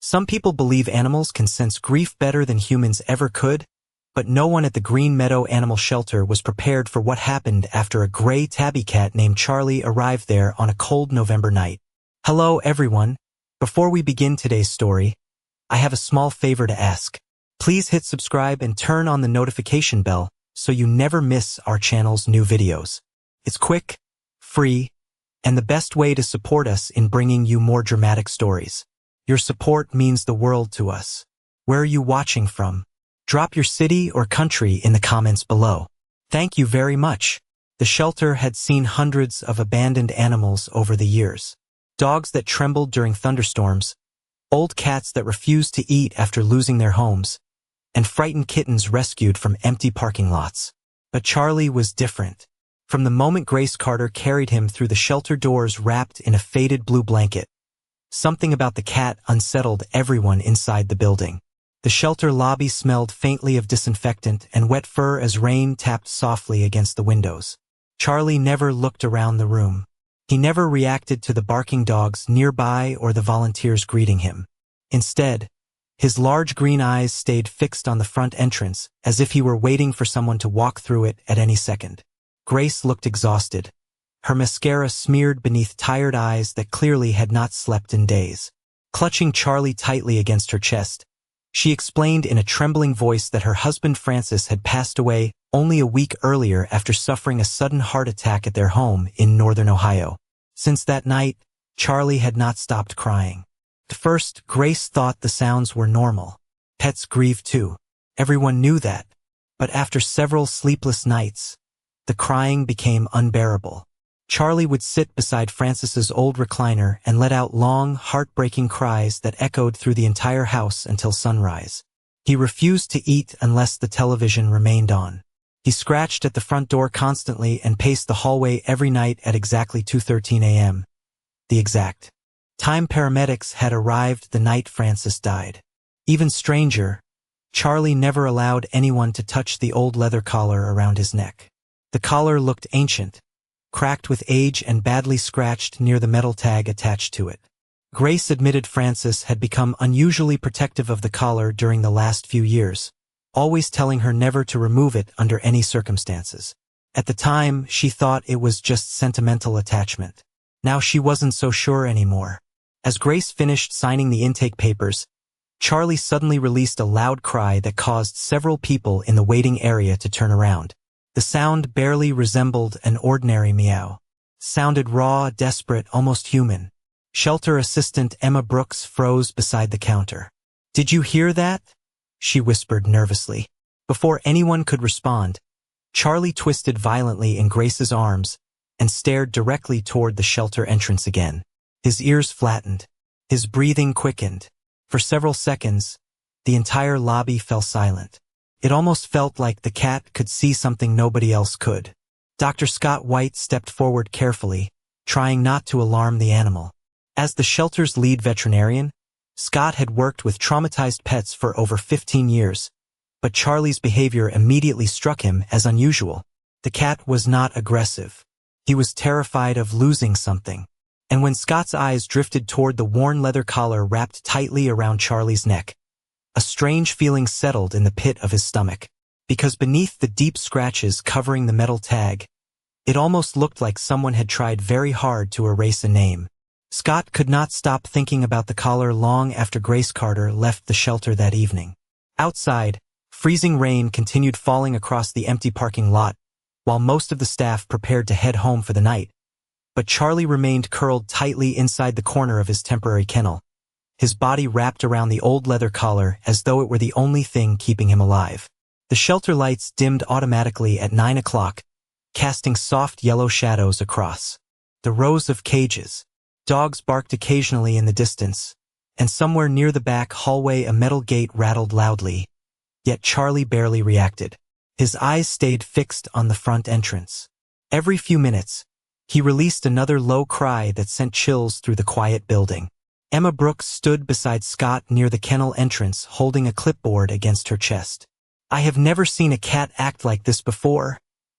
Some people believe animals can sense grief better than humans ever could, but no one at the Green Meadow Animal Shelter was prepared for what happened after a gray tabby cat named Charlie arrived there on a cold November night. Hello, everyone. Before we begin today's story, I have a small favor to ask. Please hit subscribe and turn on the notification bell so you never miss our channel's new videos. It's quick, free, and the best way to support us in bringing you more dramatic stories. Your support means the world to us. Where are you watching from? Drop your city or country in the comments below. Thank you very much. The shelter had seen hundreds of abandoned animals over the years. Dogs that trembled during thunderstorms, old cats that refused to eat after losing their homes, and frightened kittens rescued from empty parking lots. But Charlie was different. From the moment Grace Carter carried him through the shelter doors wrapped in a faded blue blanket, something about the cat unsettled everyone inside the building. The shelter lobby smelled faintly of disinfectant and wet fur as rain tapped softly against the windows. Charlie never looked around the room. He never reacted to the barking dogs nearby or the volunteers greeting him. Instead, his large green eyes stayed fixed on the front entrance as if he were waiting for someone to walk through it at any second. Grace looked exhausted, her mascara smeared beneath tired eyes that clearly had not slept in days. Clutching Charlie tightly against her chest, she explained in a trembling voice that her husband Francis had passed away only a week earlier after suffering a sudden heart attack at their home in northern Ohio. Since that night, Charlie had not stopped crying. At first, Grace thought the sounds were normal. Pets grieve too. Everyone knew that. But after several sleepless nights, the crying became unbearable. Charlie would sit beside Francis's old recliner and let out long, heartbreaking cries that echoed through the entire house until sunrise. He refused to eat unless the television remained on. He scratched at the front door constantly and paced the hallway every night at exactly 2:13 a.m. The exact time paramedics had arrived the night Francis died. Even stranger, Charlie never allowed anyone to touch the old leather collar around his neck. The collar looked ancient, cracked with age and badly scratched near the metal tag attached to it. Grace admitted Francis had become unusually protective of the collar during the last few years, always telling her never to remove it under any circumstances. At the time, she thought it was just sentimental attachment. Now she wasn't so sure anymore. As Grace finished signing the intake papers, Charlie suddenly released a loud cry that caused several people in the waiting area to turn around. The sound barely resembled an ordinary meow. Sounded raw, desperate, almost human. Shelter assistant Emma Brooks froze beside the counter. "Did you hear that?" she whispered nervously. Before anyone could respond, Charlie twisted violently in Grace's arms and stared directly toward the shelter entrance again. His ears flattened. His breathing quickened. For several seconds, the entire lobby fell silent. It almost felt like the cat could see something nobody else could. Dr. Scott White stepped forward carefully, trying not to alarm the animal. As the shelter's lead veterinarian, Scott had worked with traumatized pets for over 15 years, but Charlie's behavior immediately struck him as unusual. The cat was not aggressive. He was terrified of losing something. And when Scott's eyes drifted toward the worn leather collar wrapped tightly around Charlie's neck, a strange feeling settled in the pit of his stomach. Because beneath the deep scratches covering the metal tag, it almost looked like someone had tried very hard to erase a name. Scott could not stop thinking about the collar long after Grace Carter left the shelter that evening. Outside, freezing rain continued falling across the empty parking lot, while most of the staff prepared to head home for the night. But Charlie remained curled tightly inside the corner of his temporary kennel, his body wrapped around the old leather collar as though it were the only thing keeping him alive. The shelter lights dimmed automatically at 9 o'clock, casting soft yellow shadows across the rows of cages. Dogs barked occasionally in the distance, and somewhere near the back hallway a metal gate rattled loudly. Yet Charlie barely reacted. His eyes stayed fixed on the front entrance. Every few minutes, he released another low cry that sent chills through the quiet building. Emma Brooks stood beside Scott near the kennel entrance, holding a clipboard against her chest. "I have never seen a cat act like this before,"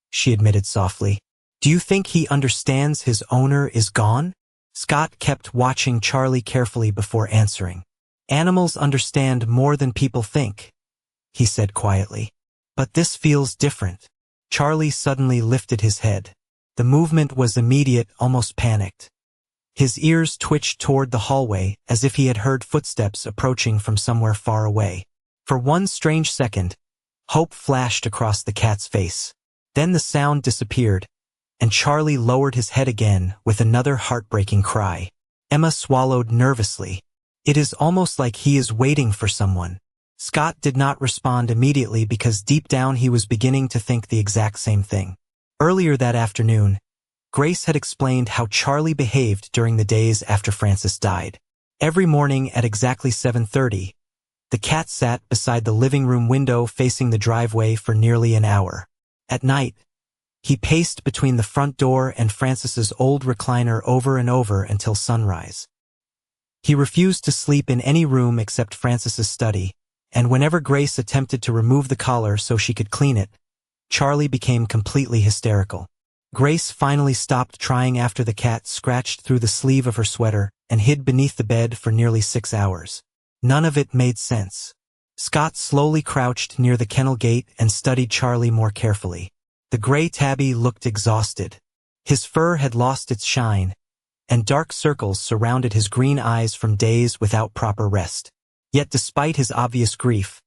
she admitted softly. "Do you think he understands his owner is gone?" Scott kept watching Charlie carefully before answering. Animals understand more than people think, he said quietly. But this feels different. Charlie suddenly lifted his head. The movement was immediate, almost panicked. His ears twitched toward the hallway as if he had heard footsteps approaching from somewhere far away. For one strange second, hope flashed across the cat's face. Then the sound disappeared, and Charlie lowered his head again with another heartbreaking cry. Emma swallowed nervously. It is almost like he is waiting for someone. Scott did not respond immediately because deep down he was beginning to think the exact same thing. Earlier that afternoon, Grace had explained how Charlie behaved during the days after Francis died. Every morning at exactly 7:30, the cat sat beside the living room window facing the driveway for nearly an hour. At night, he paced between the front door and Francis's old recliner over and over until sunrise. He refused to sleep in any room except Francis's study, and whenever Grace attempted to remove the collar so she could clean it, Charlie became completely hysterical. Grace finally stopped trying after the cat scratched through the sleeve of her sweater and hid beneath the bed for nearly 6 hours. None of it made sense. Scott slowly crouched near the kennel gate and studied Charlie more carefully. The gray tabby looked exhausted. His fur had lost its shine, and dark circles surrounded his green eyes from days without proper rest. Yet despite his obvious grief,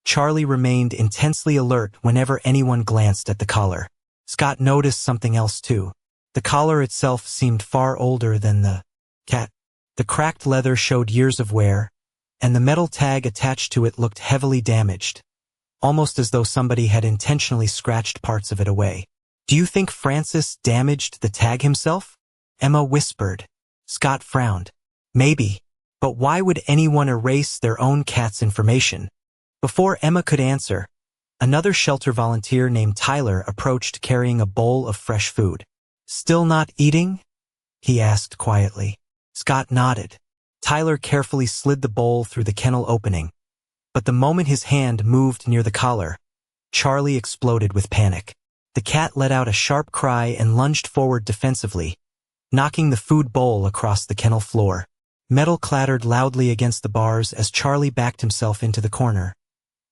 Charlie remained intensely alert whenever anyone glanced at the collar. Scott noticed something else too. The collar itself seemed far older than the cat. The cracked leather showed years of wear, and the metal tag attached to it looked heavily damaged, almost as though somebody had intentionally scratched parts of it away. "Do you think Francis damaged the tag himself?" Emma whispered. Scott frowned. "Maybe. But why would anyone erase their own cat's information?" Before Emma could answer, another shelter volunteer named Tyler approached carrying a bowl of fresh food. "Still not eating?" he asked quietly. Scott nodded. Tyler carefully slid the bowl through the kennel opening, but the moment his hand moved near the collar, Charlie exploded with panic. The cat let out a sharp cry and lunged forward defensively, knocking the food bowl across the kennel floor. Metal clattered loudly against the bars as Charlie backed himself into the corner,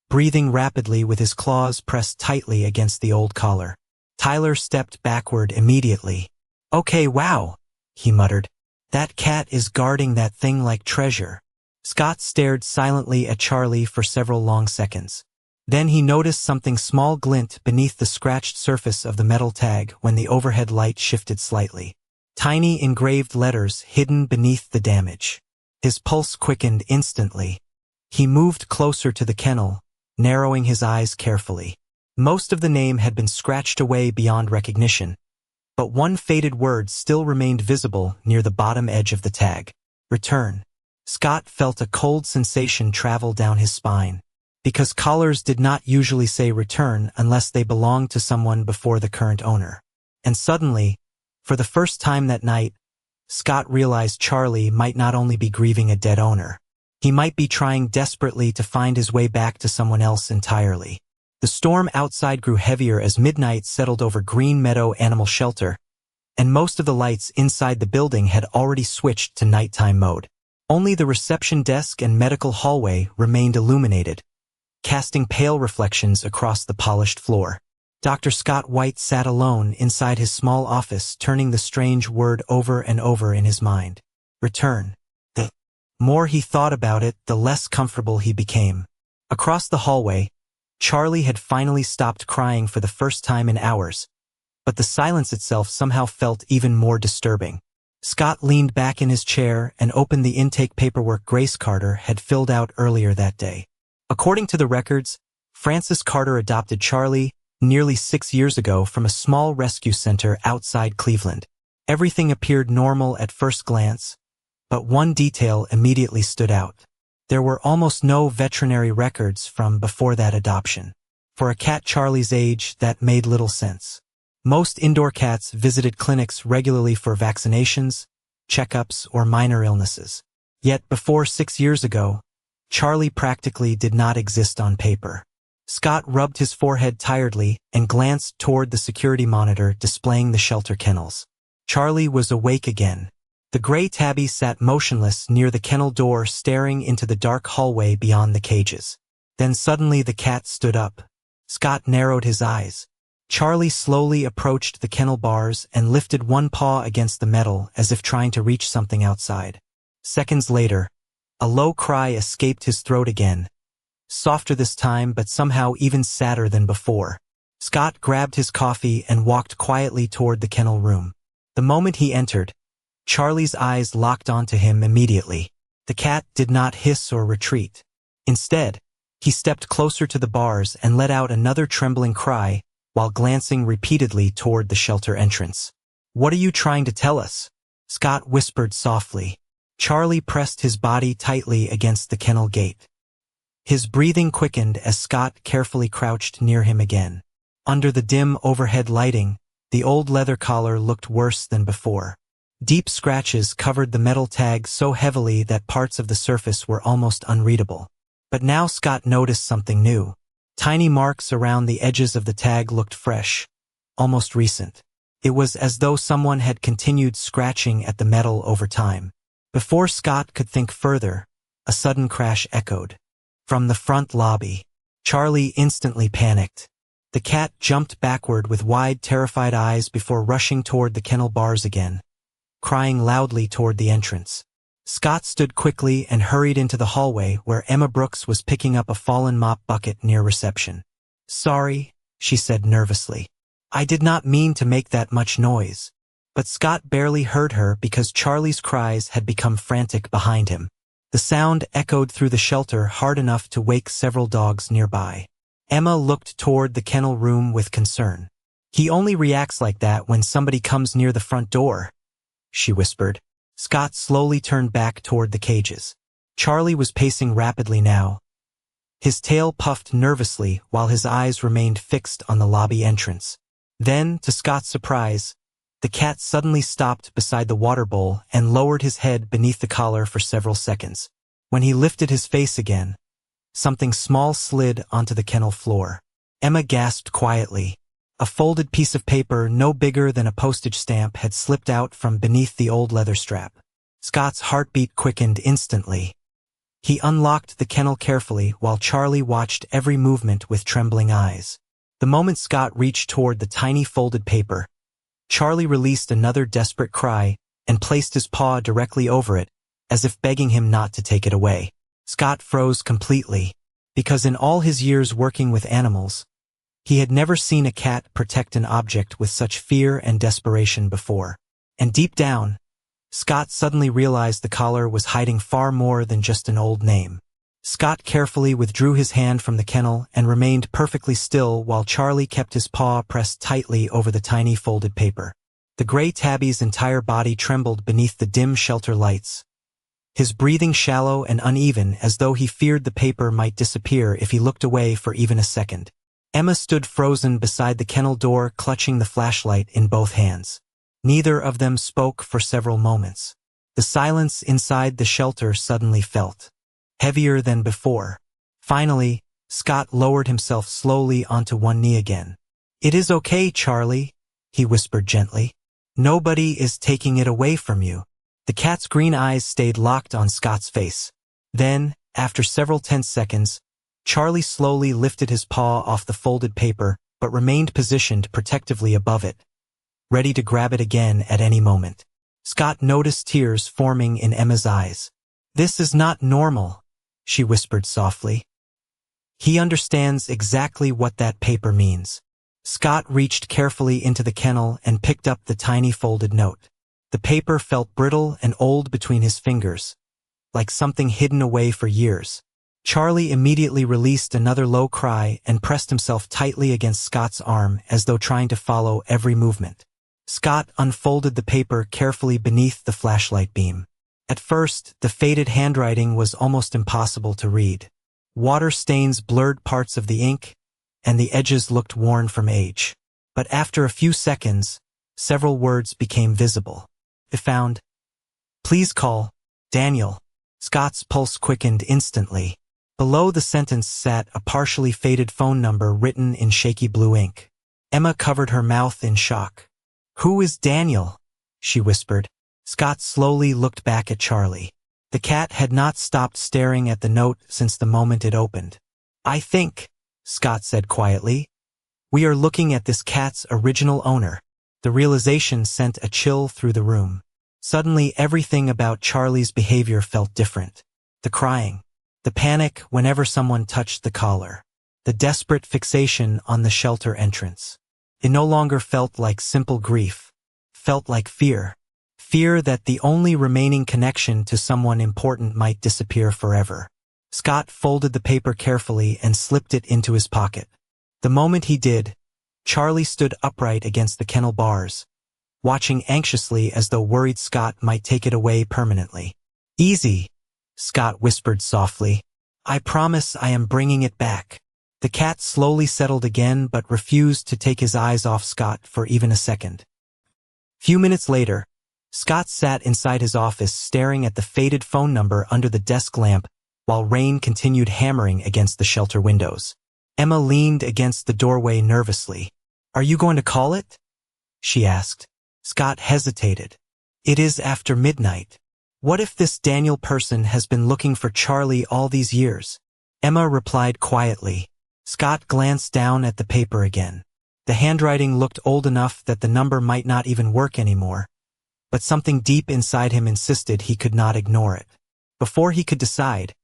breathing rapidly with his claws pressed tightly against the old collar. Tyler stepped backward immediately. "Okay, wow," he muttered. "That cat is guarding that thing like treasure." Scott stared silently at Charlie for several long seconds. Then he noticed something small glint beneath the scratched surface of the metal tag when the overhead light shifted slightly. Tiny engraved letters hidden beneath the damage. His pulse quickened instantly. He moved closer to the kennel, narrowing his eyes carefully. Most of the name had been scratched away beyond recognition, but one faded word still remained visible near the bottom edge of the tag. "Return." Scott felt a cold sensation travel down his spine, because collars did not usually say return unless they belonged to someone before the current owner. And suddenly, for the first time that night, Scott realized Charlie might not only be grieving a dead owner. He might be trying desperately to find his way back to someone else entirely. The storm outside grew heavier as midnight settled over Green Meadow Animal Shelter, and most of the lights inside the building had already switched to nighttime mode. Only the reception desk and medical hallway remained illuminated, casting pale reflections across the polished floor. Dr. Scott White sat alone inside his small office, turning the strange word over and over in his mind. Return. The more he thought about it, the less comfortable he became. Across the hallway, Charlie had finally stopped crying for the first time in hours, but the silence itself somehow felt even more disturbing. Scott leaned back in his chair and opened the intake paperwork Grace Carter had filled out earlier that day. According to the records, Francis Carter adopted Charlie nearly 6 years ago from a small rescue center outside Cleveland. Everything appeared normal at first glance, but one detail immediately stood out. There were almost no veterinary records from before that adoption. For a cat Charlie's age, that made little sense. Most indoor cats visited clinics regularly for vaccinations, checkups, or minor illnesses. Yet before 6 years ago, Charlie practically did not exist on paper. Scott rubbed his forehead tiredly and glanced toward the security monitor displaying the shelter kennels. Charlie was awake again, The gray tabby sat motionless near the kennel door, staring into the dark hallway beyond the cages. Then suddenly the cat stood up. Scott narrowed his eyes. Charlie slowly approached the kennel bars and lifted one paw against the metal as if trying to reach something outside. Seconds later, a low cry escaped his throat again, softer this time but somehow even sadder than before. Scott grabbed his coffee and walked quietly toward the kennel room. The moment he entered, Charlie's eyes locked onto him immediately. The cat did not hiss or retreat. Instead, he stepped closer to the bars and let out another trembling cry while glancing repeatedly toward the shelter entrance. "What are you trying to tell us?" Scott whispered softly. Charlie pressed his body tightly against the kennel gate. His breathing quickened as Scott carefully crouched near him again. Under the dim overhead lighting, the old leather collar looked worse than before. Deep scratches covered the metal tag so heavily that parts of the surface were almost unreadable. But now Scott noticed something new. Tiny marks around the edges of the tag looked fresh, almost recent. It was as though someone had continued scratching at the metal over time. Before Scott could think further, a sudden crash echoed. From the front lobby, Charlie instantly panicked. The cat jumped backward with wide, terrified eyes before rushing toward the kennel bars again, crying loudly toward the entrance. Scott stood quickly and hurried into the hallway where Emma Brooks was picking up a fallen mop bucket near reception. "Sorry," she said nervously. "I did not mean to make that much noise." But Scott barely heard her because Charlie's cries had become frantic behind him. The sound echoed through the shelter hard enough to wake several dogs nearby. Emma looked toward the kennel room with concern. "He only reacts like that when somebody comes near the front door," she whispered. Scott slowly turned back toward the cages. Charlie was pacing rapidly now. His tail puffed nervously while his eyes remained fixed on the lobby entrance. Then, to Scott's surprise, the cat suddenly stopped beside the water bowl and lowered his head beneath the collar for several seconds. When he lifted his face again, something small slid onto the kennel floor. Emma gasped quietly. A folded piece of paper no bigger than a postage stamp had slipped out from beneath the old leather strap. Scott's heartbeat quickened instantly. He unlocked the kennel carefully while Charlie watched every movement with trembling eyes. The moment Scott reached toward the tiny folded paper, Charlie released another desperate cry and placed his paw directly over it, as if begging him not to take it away. Scott froze completely, because in all his years working with animals, he had never seen a cat protect an object with such fear and desperation before. And deep down, Scott suddenly realized the collar was hiding far more than just an old name. Scott carefully withdrew his hand from the kennel and remained perfectly still while Charlie kept his paw pressed tightly over the tiny folded paper. The gray tabby's entire body trembled beneath the dim shelter lights, his breathing shallow and uneven as though he feared the paper might disappear if he looked away for even a second. Emma stood frozen beside the kennel door, clutching the flashlight in both hands. Neither of them spoke for several moments. The silence inside the shelter suddenly felt heavier than before. Finally, Scott lowered himself slowly onto one knee again. "It is okay, Charlie," he whispered gently. "Nobody is taking it away from you." The cat's green eyes stayed locked on Scott's face. Then, after several tense seconds, Charlie slowly lifted his paw off the folded paper but remained positioned protectively above it, ready to grab it again at any moment. Scott noticed tears forming in Emma's eyes. "This is not normal," she whispered softly. "He understands exactly what that paper means." Scott reached carefully into the kennel and picked up the tiny folded note. The paper felt brittle and old between his fingers, like something hidden away for years. Charlie immediately released another low cry and pressed himself tightly against Scott's arm as though trying to follow every movement. Scott unfolded the paper carefully beneath the flashlight beam. At first, the faded handwriting was almost impossible to read. Water stains blurred parts of the ink, and the edges looked worn from age. But after a few seconds, several words became visible. It found, "Please call Daniel." Scott's pulse quickened instantly. Below the sentence sat a partially faded phone number written in shaky blue ink. Emma covered her mouth in shock. "Who is Daniel?" she whispered. Scott slowly looked back at Charlie. The cat had not stopped staring at the note since the moment it opened. "I think," Scott said quietly, "we are looking at this cat's original owner." The realization sent a chill through the room. Suddenly everything about Charlie's behavior felt different. The crying, the panic whenever someone touched the collar, the desperate fixation on the shelter entrance. It no longer felt like simple grief. Felt like fear. Fear that the only remaining connection to someone important might disappear forever. Scott folded the paper carefully and slipped it into his pocket. The moment he did, Charlie stood upright against the kennel bars, watching anxiously as though worried Scott might take it away permanently. "Easy," Scott whispered softly. "I promise I am bringing it back." The cat slowly settled again but refused to take his eyes off Scott for even a second. Few minutes later, Scott sat inside his office staring at the faded phone number under the desk lamp while rain continued hammering against the shelter windows. Emma leaned against the doorway nervously. "Are you going to call it?" she asked. Scott hesitated. "It is after midnight. What if this Daniel person has been looking for Charlie all these years?" Emma replied quietly. Scott glanced down at the paper again. The handwriting looked old enough that the number might not even work anymore, but something deep inside him insisted he could not ignore it. Before he could decide,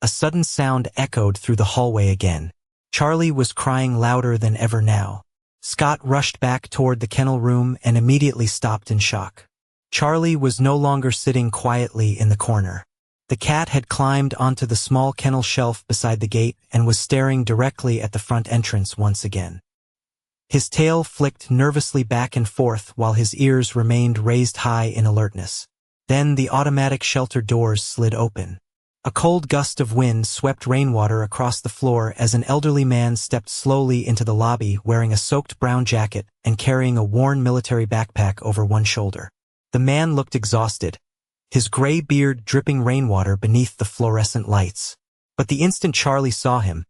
a sudden sound echoed through the hallway again. Charlie was crying louder than ever now. Scott rushed back toward the kennel room and immediately stopped in shock. Charlie was no longer sitting quietly in the corner. The cat had climbed onto the small kennel shelf beside the gate and was staring directly at the front entrance once again. His tail flicked nervously back and forth while his ears remained raised high in alertness. Then the automatic shelter doors slid open. A cold gust of wind swept rainwater across the floor as an elderly man stepped slowly into the lobby wearing a soaked brown jacket and carrying a worn military backpack over one shoulder. The man looked exhausted, his gray beard dripping rainwater beneath the fluorescent lights. But the instant Charlie saw him,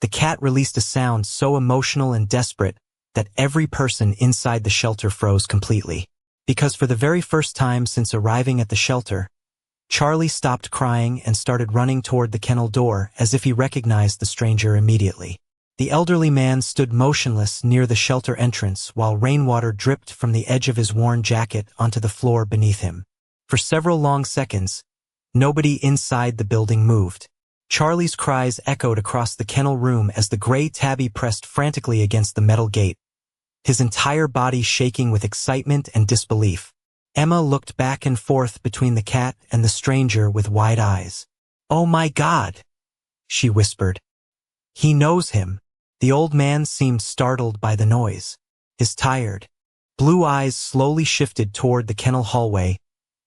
the cat released a sound so emotional and desperate that every person inside the shelter froze completely. Because for the very first time since arriving at the shelter, Charlie stopped crying and started running toward the kennel door as if he recognized the stranger immediately. The elderly man stood motionless near the shelter entrance while rainwater dripped from the edge of his worn jacket onto the floor beneath him. For several long seconds, nobody inside the building moved. Charlie's cries echoed across the kennel room as the gray tabby pressed frantically against the metal gate, his entire body shaking with excitement and disbelief. Emma looked back and forth between the cat and the stranger with wide eyes. "Oh my God," she whispered. "He knows him." The old man seemed startled by the noise. His tired, blue eyes slowly shifted toward the kennel hallway,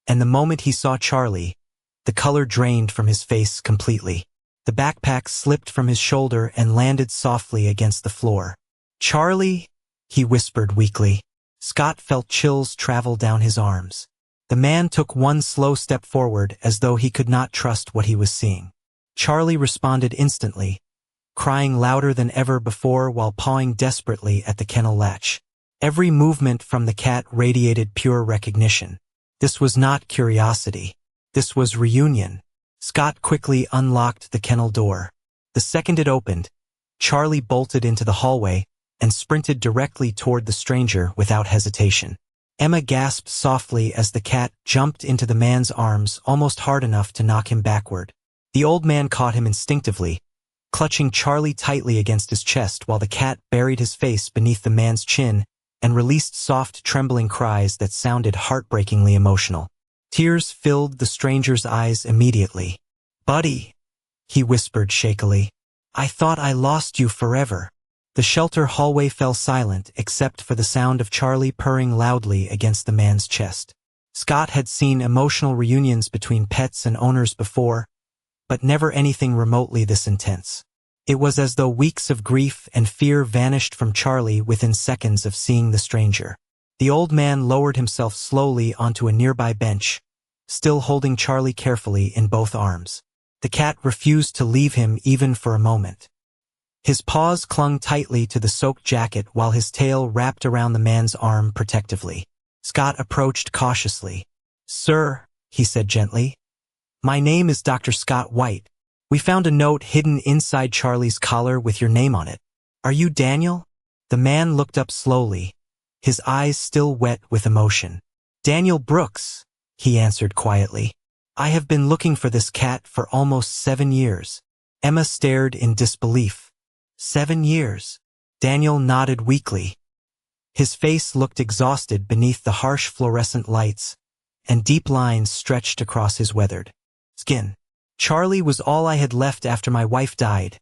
and the moment he saw Charlie, the color drained from his face completely. The backpack slipped from his shoulder and landed softly against the floor. "Charlie," he whispered weakly. Scott felt chills travel down his arms. The man took one slow step forward as though he could not trust what he was seeing. Charlie responded instantly, crying louder than ever before while pawing desperately at the kennel latch. Every movement from the cat radiated pure recognition. This was not curiosity. This was reunion. Scott quickly unlocked the kennel door. The second it opened, Charlie bolted into the hallway and sprinted directly toward the stranger without hesitation. Emma gasped softly as the cat jumped into the man's arms almost hard enough to knock him backward. The old man caught him instinctively, clutching Charlie tightly against his chest while the cat buried his face beneath the man's chin and released soft, trembling cries that sounded heartbreakingly emotional. Tears filled the stranger's eyes immediately. "Buddy," he whispered shakily, "I thought I lost you forever." The shelter hallway fell silent except for the sound of Charlie purring loudly against the man's chest. Scott had seen emotional reunions between pets and owners before, but never anything remotely this intense. It was as though weeks of grief and fear vanished from Charlie within seconds of seeing the stranger. The old man lowered himself slowly onto a nearby bench, still holding Charlie carefully in both arms. The cat refused to leave him even for a moment. His paws clung tightly to the soaked jacket while his tail wrapped around the man's arm protectively. Scott approached cautiously, "Sir," he said gently, "my name is Dr. Scott White. We found a note hidden inside Charlie's collar with your name on it. Are you Daniel?" The man looked up slowly, his eyes still wet with emotion. "Daniel Brooks," he answered quietly. "I have been looking for this cat for almost 7 years." Emma stared in disbelief. 7 years? Daniel nodded weakly. His face looked exhausted beneath the harsh fluorescent lights, and deep lines stretched across his weathered skin. "Charlie was all I had left after my wife died,"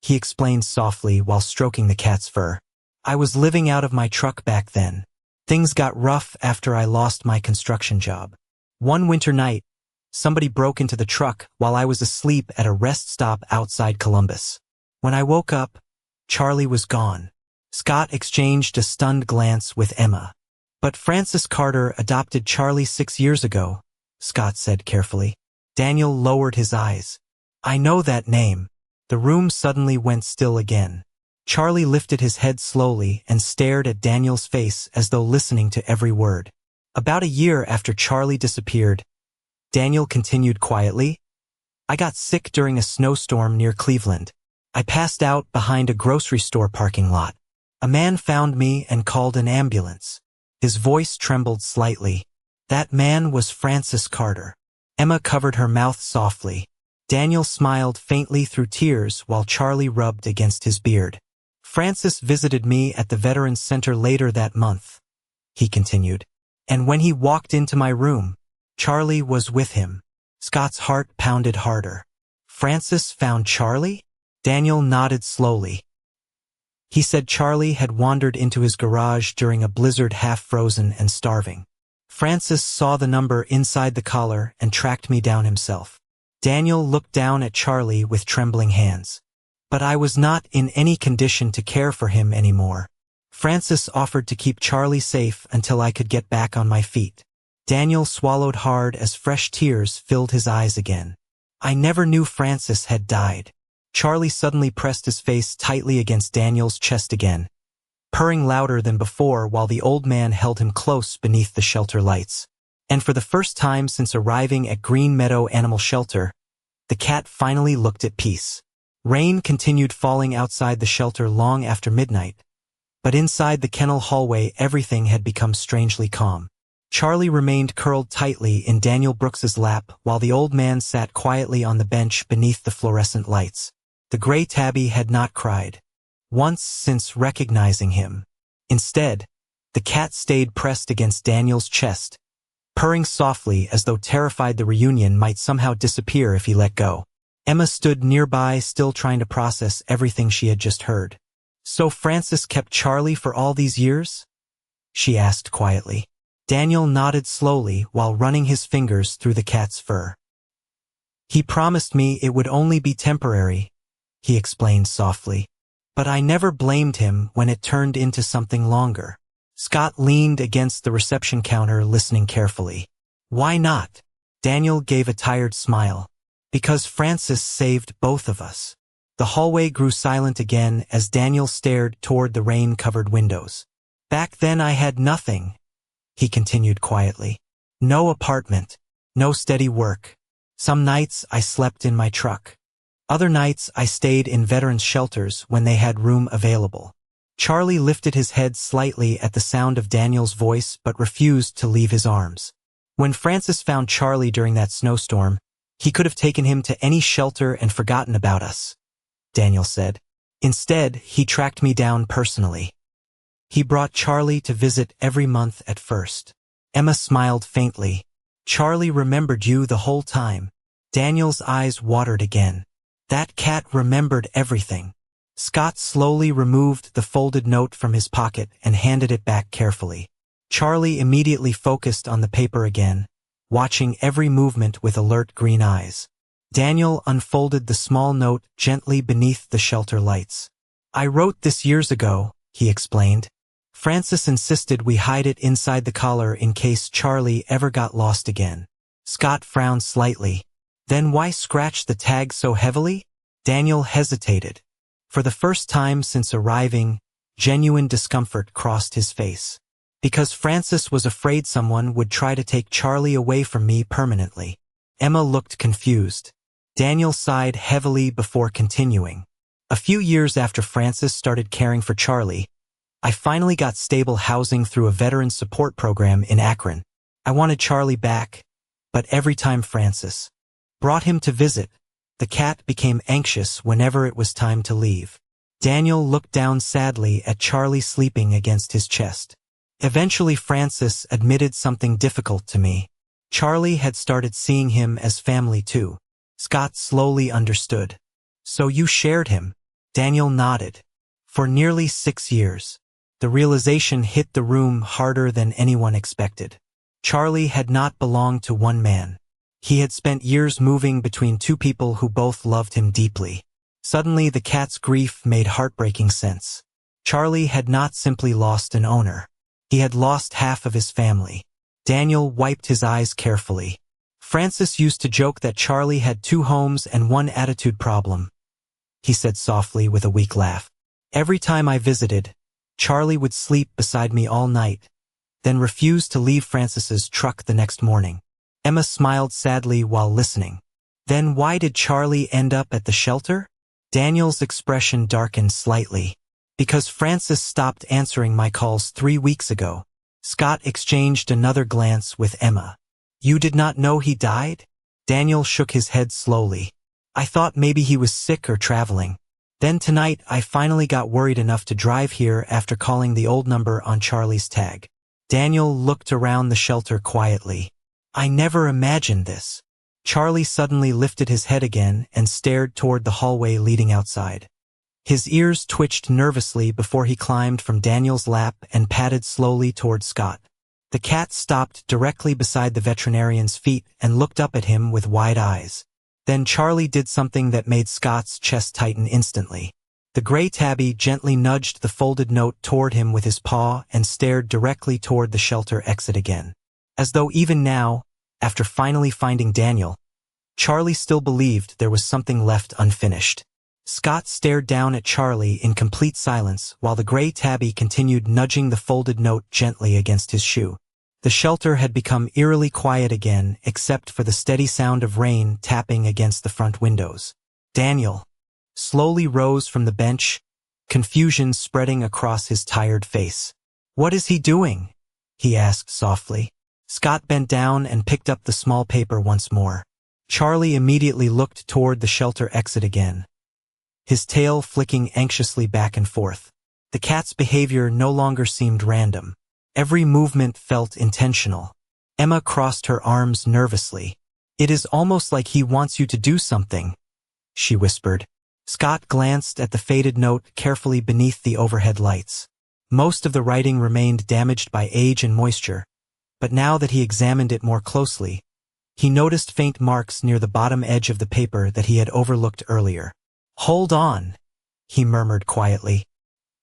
he explained softly while stroking the cat's fur. "I was living out of my truck back then. Things got rough after I lost my construction job. One winter night, somebody broke into the truck while I was asleep at a rest stop outside Columbus. When I woke up, Charlie was gone." Scott exchanged a stunned glance with Emma. "But Francis Carter adopted Charlie 6 years ago," Scott said carefully. Daniel lowered his eyes. "I know that name." The room suddenly went still again. Charlie lifted his head slowly and stared at Daniel's face as though listening to every word. "About a year after Charlie disappeared," Daniel continued quietly, "I got sick during a snowstorm near Cleveland. I passed out behind a grocery store parking lot. A man found me and called an ambulance." His voice trembled slightly. "That man was Francis Carter." Emma covered her mouth softly. Daniel smiled faintly through tears while Charlie rubbed against his beard. "Francis visited me at the Veterans Center later that month," he continued. "And when he walked into my room, Charlie was with him." Scott's heart pounded harder. "Francis found Charlie?" Daniel nodded slowly. "He said Charlie had wandered into his garage during a blizzard, half-frozen and starving. Francis saw the number inside the collar and tracked me down himself." Daniel looked down at Charlie with trembling hands. "But I was not in any condition to care for him anymore. Francis offered to keep Charlie safe until I could get back on my feet." Daniel swallowed hard as fresh tears filled his eyes again. "I never knew Francis had died." Charlie suddenly pressed his face tightly against Daniel's chest again, purring louder than before while the old man held him close beneath the shelter lights. And for the first time since arriving at Green Meadow Animal Shelter, the cat finally looked at peace. Rain continued falling outside the shelter long after midnight, but inside the kennel hallway everything had become strangely calm. Charlie remained curled tightly in Daniel Brooks's lap while the old man sat quietly on the bench beneath the fluorescent lights. The gray tabby had not cried once since recognizing him. Instead, the cat stayed pressed against Daniel's chest, purring softly as though terrified the reunion might somehow disappear if he let go. Emma stood nearby, still trying to process everything she had just heard. "So Francis kept Charlie for all these years?" she asked quietly. Daniel nodded slowly while running his fingers through the cat's fur. "He promised me it would only be temporary," he explained softly. "But I never blamed him when it turned into something longer." Scott leaned against the reception counter listening carefully. "Why not?" Daniel gave a tired smile. "Because Francis saved both of us." The hallway grew silent again as Daniel stared toward the rain-covered windows. "Back then I had nothing," he continued quietly. "No apartment, no steady work. Some nights I slept in my truck. Other nights I stayed in veterans' shelters when they had room available." Charlie lifted his head slightly at the sound of Daniel's voice but refused to leave his arms. "When Francis found Charlie during that snowstorm, he could have taken him to any shelter and forgotten about us," Daniel said. "Instead, he tracked me down personally. He brought Charlie to visit every month at first." Emma smiled faintly. "Charlie remembered you the whole time." Daniel's eyes watered again. "That cat remembered everything." Scott slowly removed the folded note from his pocket and handed it back carefully. Charlie immediately focused on the paper again, watching every movement with alert green eyes. Daniel unfolded the small note gently beneath the shelter lights. "I wrote this years ago," he explained. "Francis insisted we hide it inside the collar in case Charlie ever got lost again." Scott frowned slightly. "Then why scratch the tag so heavily?" Daniel hesitated. For the first time since arriving, genuine discomfort crossed his face. Because Francis was afraid someone would try to take Charlie away from me permanently. Emma looked confused. Daniel sighed heavily before continuing. A few years after Francis started caring for Charlie, I finally got stable housing through a veteran support program in Akron. I wanted Charlie back, but every time Francis brought him to visit, the cat became anxious whenever it was time to leave. Daniel looked down sadly at Charlie sleeping against his chest. Eventually Francis admitted something difficult to me. Charlie had started seeing him as family too. Scott slowly understood. So you shared him? Daniel nodded. For nearly 6 years. The realization hit the room harder than anyone expected. Charlie had not belonged to one man. He had spent years moving between two people who both loved him deeply. Suddenly the cat's grief made heartbreaking sense. Charlie had not simply lost an owner. He had lost half of his family. Daniel wiped his eyes carefully. Francis used to joke that Charlie had 2 homes and 1 attitude problem, he said softly with a weak laugh. Every time I visited, Charlie would sleep beside me all night, then refuse to leave Francis's truck the next morning. Emma smiled sadly while listening. Then why did Charlie end up at the shelter? Daniel's expression darkened slightly. Because Francis stopped answering my calls 3 weeks ago. Scott exchanged another glance with Emma. You did not know he died? Daniel shook his head slowly. I thought maybe he was sick or traveling. Then tonight I finally got worried enough to drive here after calling the old number on Charlie's tag. Daniel looked around the shelter quietly. I never imagined this. Charlie suddenly lifted his head again and stared toward the hallway leading outside. His ears twitched nervously before he climbed from Daniel's lap and padded slowly toward Scott. The cat stopped directly beside the veterinarian's feet and looked up at him with wide eyes. Then Charlie did something that made Scott's chest tighten instantly. The gray tabby gently nudged the folded note toward him with his paw and stared directly toward the shelter exit again. As though even now, after finally finding Daniel, Charlie still believed there was something left unfinished. Scott stared down at Charlie in complete silence while the gray tabby continued nudging the folded note gently against his shoe. The shelter had become eerily quiet again except for the steady sound of rain tapping against the front windows. Daniel slowly rose from the bench, confusion spreading across his tired face. What is he doing? He asked softly. Scott bent down and picked up the small paper once more. Charlie immediately looked toward the shelter exit again, his tail flicking anxiously back and forth. The cat's behavior no longer seemed random. Every movement felt intentional. Emma crossed her arms nervously. It is almost like he wants you to do something, she whispered. Scott glanced at the faded note carefully beneath the overhead lights. Most of the writing remained damaged by age and moisture, but now that he examined it more closely, he noticed faint marks near the bottom edge of the paper that he had overlooked earlier. Hold on, he murmured quietly.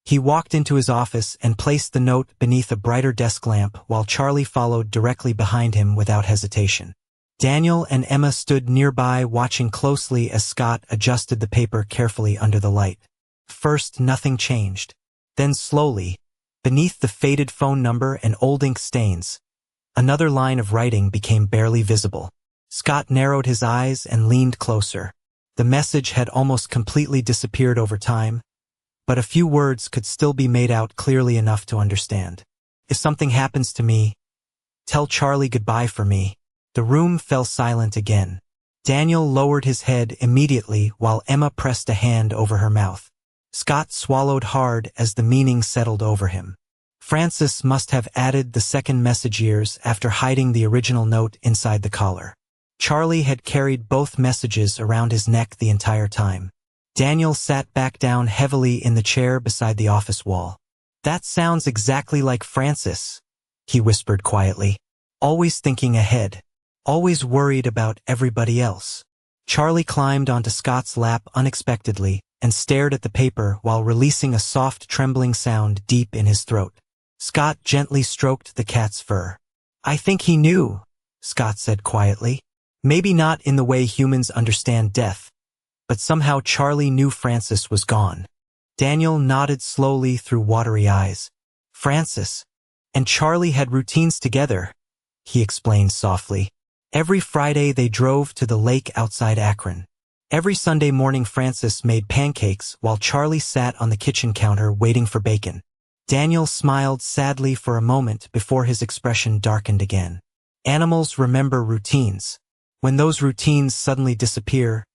He walked into his office and placed the note beneath a brighter desk lamp while Charlie followed directly behind him without hesitation. Daniel and Emma stood nearby watching closely as Scott adjusted the paper carefully under the light. First, nothing changed. Then slowly, beneath the faded phone number and old ink stains, another line of writing became barely visible. Scott narrowed his eyes and leaned closer. The message had almost completely disappeared over time, but a few words could still be made out clearly enough to understand. If something happens to me, tell Charlie goodbye for me. The room fell silent again. Daniel lowered his head immediately while Emma pressed a hand over her mouth. Scott swallowed hard as the meaning settled over him. Francis must have added the second message years after hiding the original note inside the collar. Charlie had carried both messages around his neck the entire time. Daniel sat back down heavily in the chair beside the office wall. That sounds exactly like Francis, he whispered quietly. Always thinking ahead. Always worried about everybody else. Charlie climbed onto Scott's lap unexpectedly and stared at the paper while releasing a soft trembling sound deep in his throat. Scott gently stroked the cat's fur. I think he knew, Scott said quietly. Maybe not in the way humans understand death, but somehow Charlie knew Francis was gone. Daniel nodded slowly through watery eyes. Francis. And Charlie had routines together, he explained softly. Every Friday they drove to the lake outside Akron. Every Sunday morning Francis made pancakes while Charlie sat on the kitchen counter waiting for bacon. Daniel smiled sadly for a moment before his expression darkened again. Animals remember routines. When those routines suddenly disappear,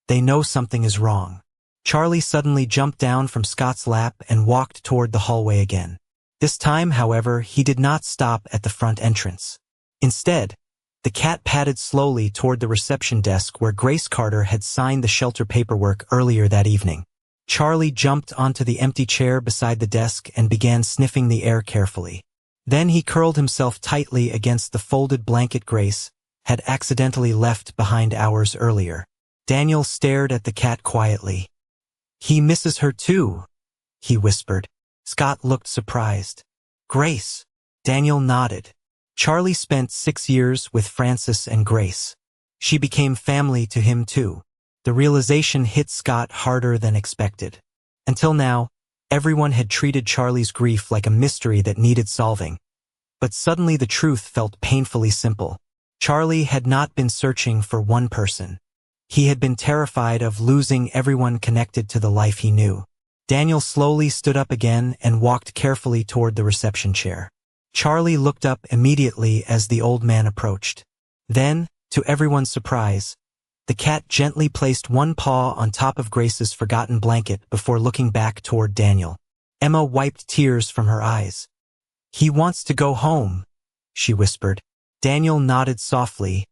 they know something is wrong. Charlie suddenly jumped down from Scott's lap and walked toward the hallway again. This time, however, he did not stop at the front entrance. Instead, the cat padded slowly toward the reception desk where Grace Carter had signed the shelter paperwork earlier that evening. Charlie jumped onto the empty chair beside the desk and began sniffing the air carefully. Then he curled himself tightly against the folded blanket Grace had accidentally left behind hours earlier. Daniel stared at the cat quietly. "He misses her too," he whispered. Scott looked surprised. "Grace?" Daniel nodded. Charlie spent 6 years with Francis and Grace. She became family to him too. The realization hit Scott harder than expected. Until now, everyone had treated Charlie's grief like a mystery that needed solving. But suddenly the truth felt painfully simple. Charlie had not been searching for one person. He had been terrified of losing everyone connected to the life he knew. Daniel slowly stood up again and walked carefully toward the reception chair. Charlie looked up immediately as the old man approached. Then, to everyone's surprise, the cat gently placed one paw on top of Grace's forgotten blanket before looking back toward Daniel. Emma wiped tears from her eyes. "He wants to go home," she whispered. Daniel nodded softly,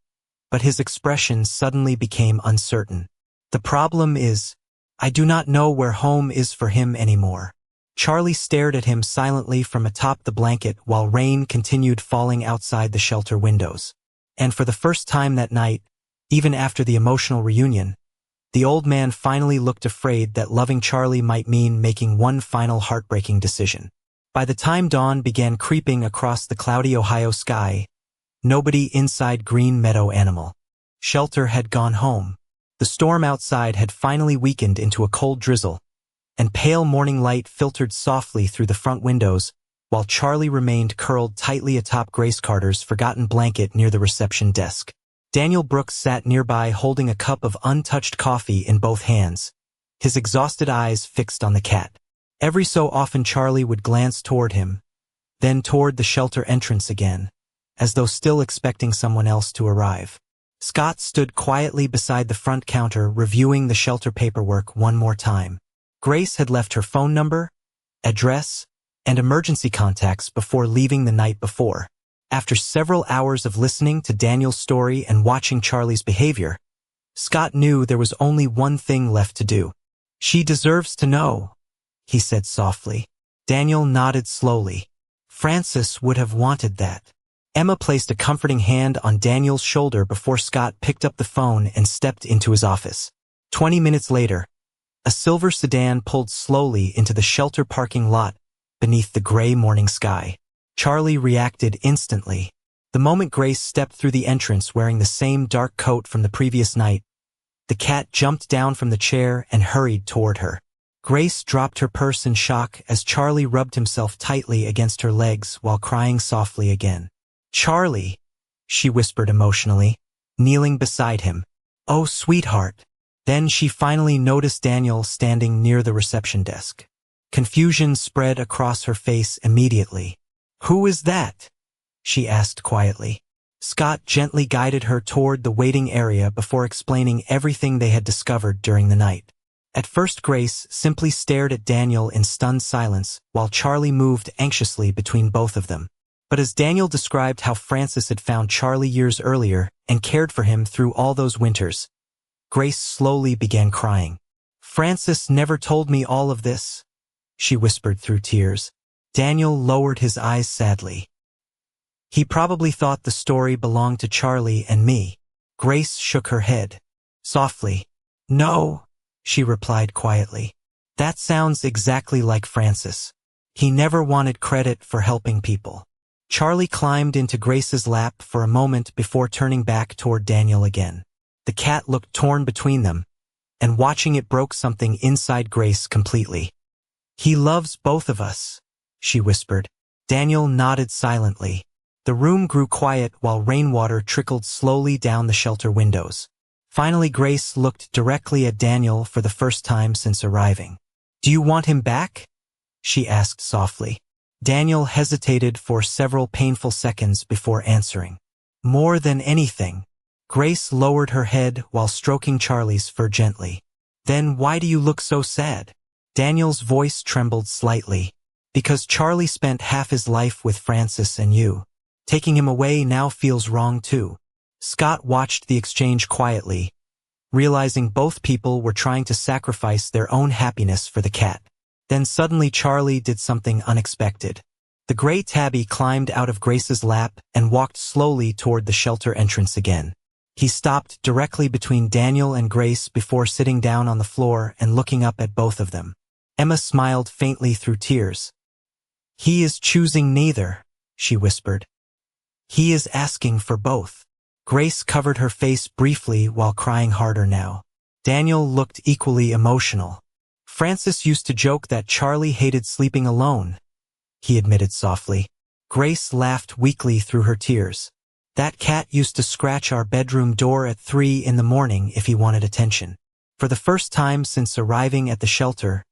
but his expression suddenly became uncertain. "The problem is, I do not know where home is for him anymore." Charlie stared at him silently from atop the blanket while rain continued falling outside the shelter windows. And for the first time that night, even after the emotional reunion, the old man finally looked afraid that loving Charlie might mean making one final heartbreaking decision. By the time dawn began creeping across the cloudy Ohio sky, nobody inside Green Meadow Animal Shelter had gone home. The storm outside had finally weakened into a cold drizzle, and pale morning light filtered softly through the front windows while Charlie remained curled tightly atop Grace Carter's forgotten blanket near the reception desk. Daniel Brooks sat nearby holding a cup of untouched coffee in both hands, his exhausted eyes fixed on the cat. Every so often Charlie would glance toward him, then toward the shelter entrance again, as though still expecting someone else to arrive. Scott stood quietly beside the front counter reviewing the shelter paperwork one more time. Grace had left her phone number, address, and emergency contacts before leaving the night before. After several hours of listening to Daniel's story and watching Charlie's behavior, Scott knew there was only one thing left to do. "She deserves to know," he said softly. Daniel nodded slowly. Francis would have wanted that. Emma placed a comforting hand on Daniel's shoulder before Scott picked up the phone and stepped into his office. 20 minutes later, a silver sedan pulled slowly into the shelter parking lot beneath the gray morning sky. Charlie reacted instantly. The moment Grace stepped through the entrance wearing the same dark coat from the previous night, the cat jumped down from the chair and hurried toward her. Grace dropped her purse in shock as Charlie rubbed himself tightly against her legs while crying softly again. "Charlie," she whispered emotionally, kneeling beside him. "Oh, sweetheart." Then she finally noticed Daniel standing near the reception desk. Confusion spread across her face immediately. "Who is that?" she asked quietly. Scott gently guided her toward the waiting area before explaining everything they had discovered during the night. At first Grace simply stared at Daniel in stunned silence while Charlie moved anxiously between both of them. But as Daniel described how Francis had found Charlie years earlier and cared for him through all those winters, Grace slowly began crying. "Francis never told me all of this," she whispered through tears. Daniel lowered his eyes sadly. "He probably thought the story belonged to Charlie and me." Grace shook her head. Softly, "No," she replied quietly. "That sounds exactly like Francis. He never wanted credit for helping people." Charlie climbed into Grace's lap for a moment before turning back toward Daniel again. The cat looked torn between them, and watching it broke something inside Grace completely. "He loves both of us," she whispered. Daniel nodded silently. The room grew quiet while rainwater trickled slowly down the shelter windows. Finally, Grace looked directly at Daniel for the first time since arriving. "Do you want him back?" she asked softly. Daniel hesitated for several painful seconds before answering. "More than anything." Grace lowered her head while stroking Charlie's fur gently. "Then why do you look so sad?" Daniel's voice trembled slightly. "Because Charlie spent half his life with Francis and you. Taking him away now feels wrong too." Scott watched the exchange quietly, realizing both people were trying to sacrifice their own happiness for the cat. Then suddenly Charlie did something unexpected. The gray tabby climbed out of Grace's lap and walked slowly toward the shelter entrance again. He stopped directly between Daniel and Grace before sitting down on the floor and looking up at both of them. Emma smiled faintly through tears. "He is choosing neither," she whispered. "He is asking for both." Grace covered her face briefly while crying harder now. Daniel looked equally emotional. "Francis used to joke that Charlie hated sleeping alone," he admitted softly. Grace laughed weakly through her tears. "That cat used to scratch our bedroom door at 3 in the morning if he wanted attention." For the first time since arriving at the shelter,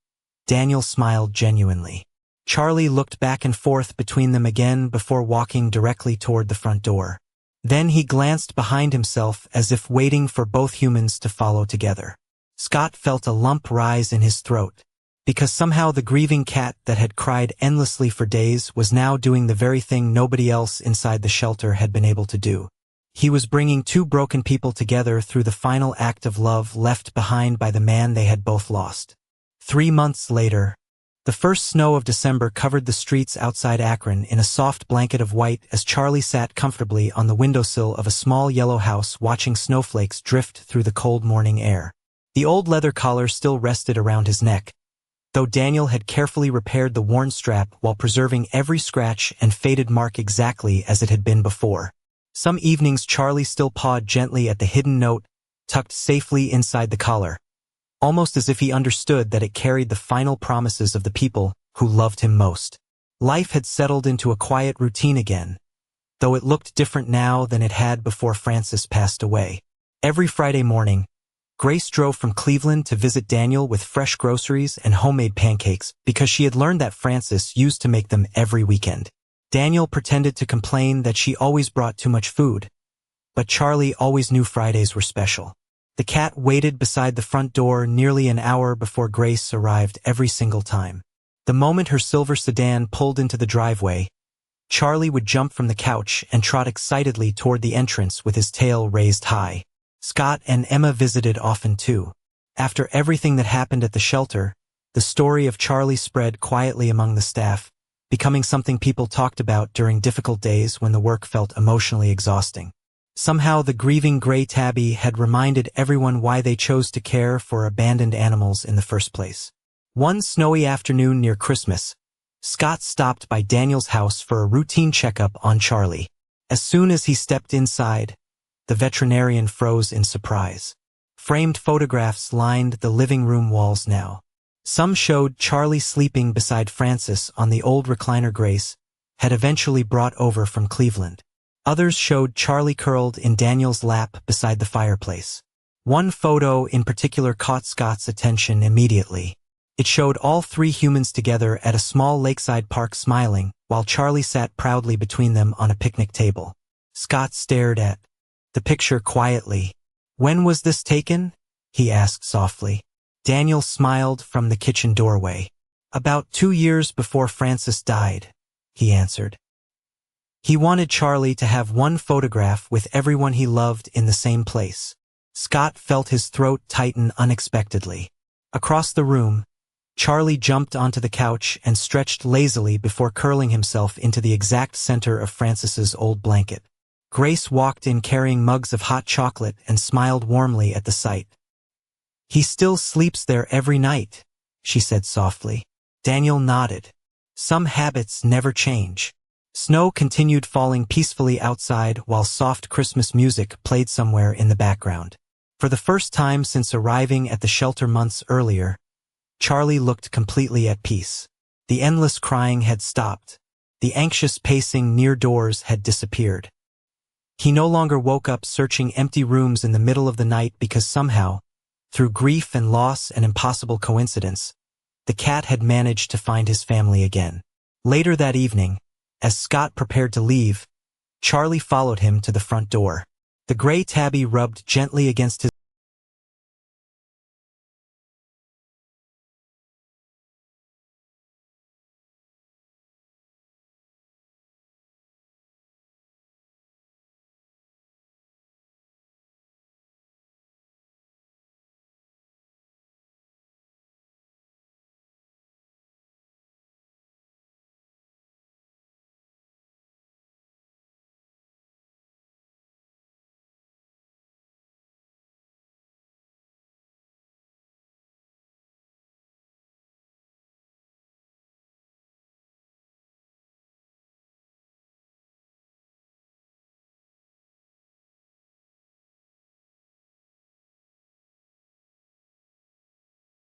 Daniel smiled genuinely. Charlie looked back and forth between them again before walking directly toward the front door. Then he glanced behind himself as if waiting for both humans to follow together. Scott felt a lump rise in his throat, because somehow the grieving cat that had cried endlessly for days was now doing the very thing nobody else inside the shelter had been able to do. He was bringing two broken people together through the final act of love left behind by the man they had both lost. 3 months later, the first snow of December covered the streets outside Akron in a soft blanket of white as Charlie sat comfortably on the windowsill of a small yellow house watching snowflakes drift through the cold morning air. The old leather collar still rested around his neck, though Daniel had carefully repaired the worn strap while preserving every scratch and faded mark exactly as it had been before. Some evenings Charlie still pawed gently at the hidden note, tucked safely inside the collar, almost as if he understood that it carried the final promises of the people who loved him most. Life had settled into a quiet routine again, though it looked different now than it had before Francis passed away. Every Friday morning, Grace drove from Cleveland to visit Daniel with fresh groceries and homemade pancakes because she had learned that Francis used to make them every weekend. Daniel pretended to complain that she always brought too much food, but Charlie always knew Fridays were special. The cat waited beside the front door nearly an hour before Grace arrived every single time. The moment her silver sedan pulled into the driveway, Charlie would jump from the couch and trot excitedly toward the entrance with his tail raised high. Scott and Emma visited often too. After everything that happened at the shelter, the story of Charlie spread quietly among the staff, becoming something people talked about during difficult days when the work felt emotionally exhausting. Somehow the grieving gray tabby had reminded everyone why they chose to care for abandoned animals in the first place. One snowy afternoon near Christmas, Scott stopped by Daniel's house for a routine checkup on Charlie. As soon as he stepped inside, the veterinarian froze in surprise. Framed photographs lined the living room walls now. Some showed Charlie sleeping beside Francis on the old recliner Grace had eventually brought over from Cleveland. Others showed Charlie curled in Daniel's lap beside the fireplace. One photo in particular caught Scott's attention immediately. It showed all three humans together at a small lakeside park smiling, while Charlie sat proudly between them on a picnic table. Scott stared at the picture quietly. "When was this taken?" he asked softly. Daniel smiled from the kitchen doorway. "About 2 years before Francis died," he answered. He wanted Charlie to have one photograph with everyone he loved in the same place. Scott felt his throat tighten unexpectedly. Across the room, Charlie jumped onto the couch and stretched lazily before curling himself into the exact center of Francis's old blanket. Grace walked in carrying mugs of hot chocolate and smiled warmly at the sight. "He still sleeps there every night," she said softly. Daniel nodded. Some habits never change. Snow continued falling peacefully outside while soft Christmas music played somewhere in the background. For the first time since arriving at the shelter months earlier, Charlie looked completely at peace. The endless crying had stopped, The anxious pacing near doors had disappeared. He no longer woke up searching empty rooms in the middle of the night because somehow, through grief and loss and impossible coincidence, the cat had managed to find his family again. Later that evening, as Scott prepared to leave, Charlie followed him to the front door. The gray tabby rubbed gently against his